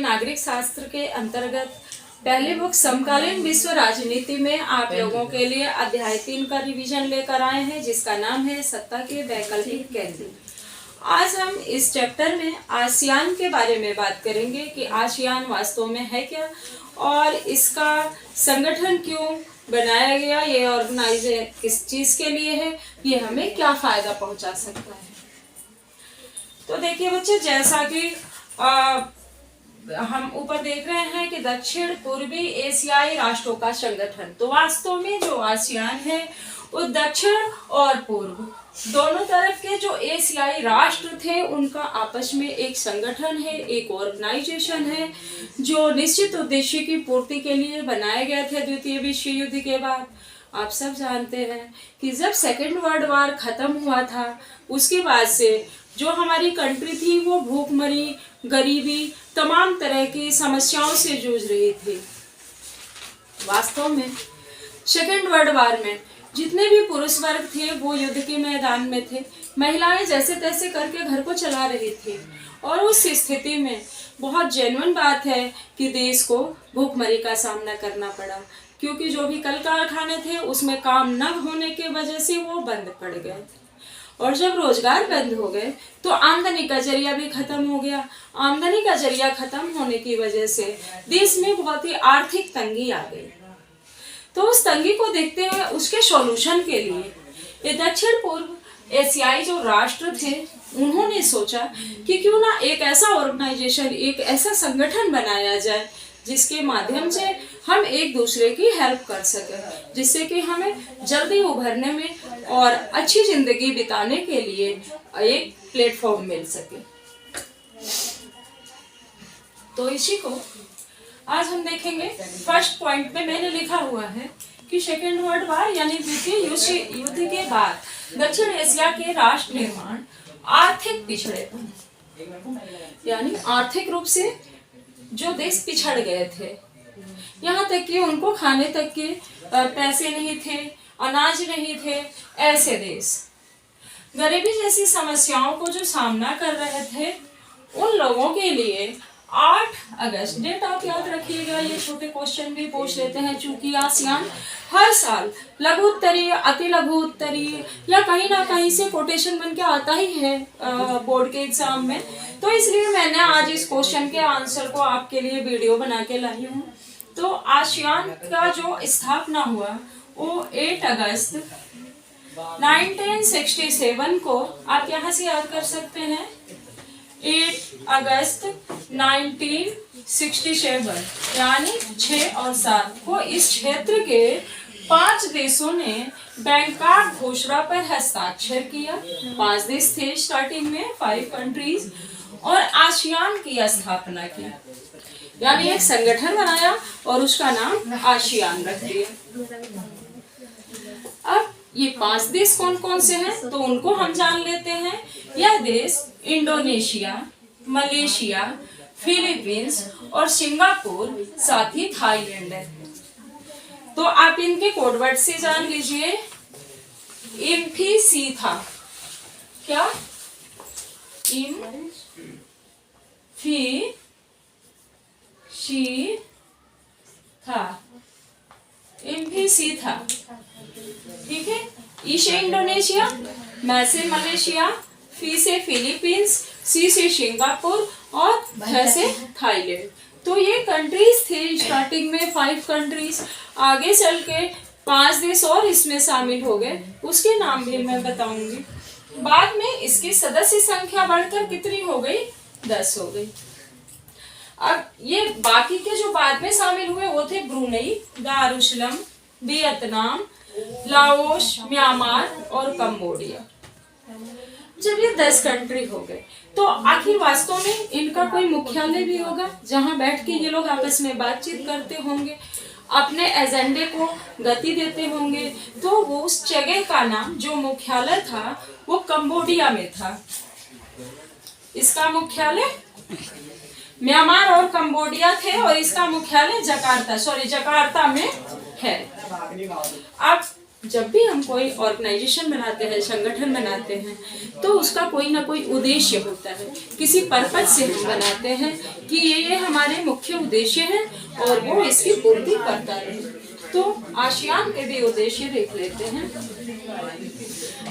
नागरिक शास्त्र के अंतर्गत पहली बुक समकालीन विश्व राजनीति में आप लोगों के लिए अध्याय 3 का रिवीजन लेकर आए हैं, जिसका नाम है सत्ता के वैकल्पिक केंद्र। आज हम इस चैप्टर में आसियान के बारे में बात करेंगे कि आसियान वास्तव में है क्या और इसका संगठन क्यों बनाया गया, ये ऑर्गेनाइजेशन किस चीज के लिए है, ये हमें क्या फायदा पहुंचा सकता है। तो देखिए बच्चे, जैसा कि हम ऊपर देख रहे हैं कि दक्षिण पूर्वी एशियाई राष्ट्रों का संगठन, तो वास्तव में जो आसियान है वो दक्षिण और पूर्व दोनों तरफ के जो एशियाई राष्ट्र थे उनका आपस में एक संगठन है, एक ऑर्गेनाइजेशन है जो निश्चित उद्देश्य की पूर्ति के लिए बनाए गए थे। द्वितीय विश्व युद्ध के बाद आप सब जानते हैं कि जब सेकेंड वर्ल्ड वॉर खत्म हुआ था, उसके बाद से जो हमारी कंट्री थी वो भूखमरी, गरीबी, तमाम तरह की समस्याओं से जूझ रही थी। वास्तव में सेकेंड वर्ल्ड वॉर में जितने भी पुरुष वर्ग थे वो युद्ध के मैदान में थे, महिलाएं जैसे तैसे करके घर को चला रही थी। और उस स्थिति में बहुत जेन्युइन बात है कि देश को भूखमरी का सामना करना पड़ा, क्योंकि जो भी कल कारखाने थे उसमें काम न होने की वजह से वो बंद पड़ गए। और जब रोजगार बंद हो गए तो आमदनी का जरिया भी खत्म हो गया। आमदनी का जरिया खत्म होने की वजह से देश में बहुत ही आर्थिक तंगी आ गई। तो उस तंगी को देखते हुए उसके सॉल्यूशन के लिए ये दक्षिण पूर्व एशियाई जो राष्ट्र थे उन्होंने सोचा कि क्यों ना एक ऐसा ऑर्गेनाइजेशन, एक ऐसा संगठन बनाया जाए जिसके माध्यम से हम एक दूसरे की हेल्प कर सकें, जिससे कि हमें जल्दी उभरने में और अच्छी जिंदगी बिताने के लिए एक प्लेटफॉर्म मिल सके। तो इसी को आज हम देखेंगे। फर्स्ट पॉइंट में मैंने लिखा हुआ है कि सेकेंड वर्ल्ड वॉर यानी द्वितीय विश्व युद्ध के बाद दक्षिण एशिया के राष्ट्र निर्माण आर्थिक पिछड़ेपन, यानी आर्थिक रूप से जो देश पिछड़ गए थे, यहाँ तक कि उनको खाने तक के पैसे नहीं थे, अनाज नहीं थे, ऐसे देश गरीबी जैसी समस्याओं को जो सामना कर रहे थे, उन लोगों के लिए 8 अगस्त डेट आप याद रखिएगा। ये छोटे क्वेश्चन भी पूछ लेते हैं, चूंकि आसियान हर साल लघु उत्तरीय, अति लघु उत्तरीय या कहीं ना कहीं से कोटेशन बन के आता ही है बोर्ड के एग्जाम में, तो इसलिए मैंने आज इस क्वेश्चन के आंसर को आपके लिए वीडियो बना के लाई हूँ। तो आसियान का जो स्थापना हुआ वो 8 अगस्त 1967 को आप यहाँ से याद कर सकते हैं। 8 अगस्त 1967 यानी 6 और 7 को इस क्षेत्र के 5 देशों ने बैंकॉक घोषणा पर हस्ताक्षर किया। 5 देश थे स्टार्टिंग में, 5 कंट्रीज, और आसियान की स्थापना की, यानी एक संगठन बनाया और उसका नाम आसियान रख दिया। अब ये 5 देश कौन कौन से हैं तो उनको हम जान लेते हैं। यह देश इंडोनेशिया, मलेशिया, फिलीपींस और सिंगापुर, साथ ही थाईलैंड है। तो आप इनके कोडवर्ड से जान लीजिए। इम्फी था क्या? इम्फी था, ठीक है। ई से इंडोनेशिया, म से मलेशिया, फी से फिलीपींस, सी से सिंगापुर और थ से थाईलैंड। तो ये कंट्रीज थे स्टार्टिंग में, 5 कंट्रीज। आगे चल के 5 देश और इसमें शामिल हो गए, उसके नाम भी मैं बताऊंगी। बाद में इसकी सदस्य संख्या बढ़कर कितनी हो गई? 10 हो गई। अब ये बाकी के जो बाद में शामिल हुए वो थे Brunei, Darussalam, Vietnam, Laos, Myanmar और कंबोडिया। जब ये 10 कंट्री हो गए तो आखिर वास्तव में इनका कोई मुख्यालय भी होगा जहां बैठ के ये लोग आपस में बातचीत करते होंगे, अपने एजेंडे को गति देते होंगे। तो वो उस जगह का नाम, जो मुख्यालय था, वो कंबोडिया में था। इसका मुख्यालय म्यांमार और कंबोडिया थे और इसका मुख्यालय जकार्ता में है। अब जब भी हम कोई ऑर्गेनाइजेशन बनाते हैं, संगठन बनाते हैं, तो उसका कोई ना कोई उद्देश्य होता है, किसी पर्पज से हम बनाते हैं कि ये हमारे मुख्य उद्देश्य हैं और वो इसकी पूर्ति करता रहे। तो आसियान के भी उद्देश्य देख लेते हैं।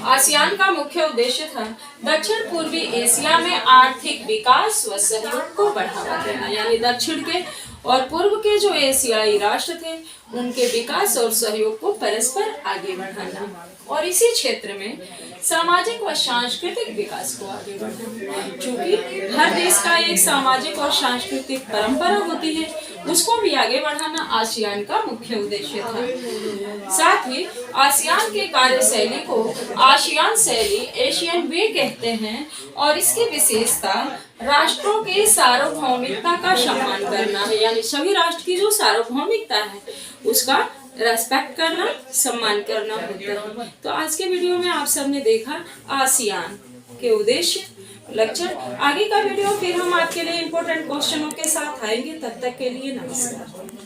आसियान का मुख्य उद्देश्य था दक्षिण पूर्वी एशिया में आर्थिक विकास व सहयोग को बढ़ावा देना, यानी दक्षिण के और पूर्व के जो एशियाई राष्ट्र थे उनके विकास और सहयोग को परस्पर आगे बढ़ाना और इसी क्षेत्र में सामाजिक व सांस्कृतिक विकास को आगे बढ़ाना। चूंकि हर देश का एक सामाजिक और सांस्कृतिक परंपरा होती है, उसको भी आगे बढ़ाना आसियान का मुख्य उद्देश्य था। साथ ही आसियान के कार्यशैली को आसियान शैली, एशियन वे कहते हैं और इसकी विशेषता राष्ट्रों के सार्वभौमिकता का सम्मान करना है, यानी सभी राष्ट्र की जो सार्वभौमिकता है उसका रेस्पेक्ट करना, सम्मान करना होता है। तो आज के वीडियो में आप सबने देखा आसियान के उद्देश्य, लक्ष्य। आगे का वीडियो फिर हम आपके लिए इम्पोर्टेंट क्वेश्चनों के साथ आएंगे। तब तक के लिए नमस्कार।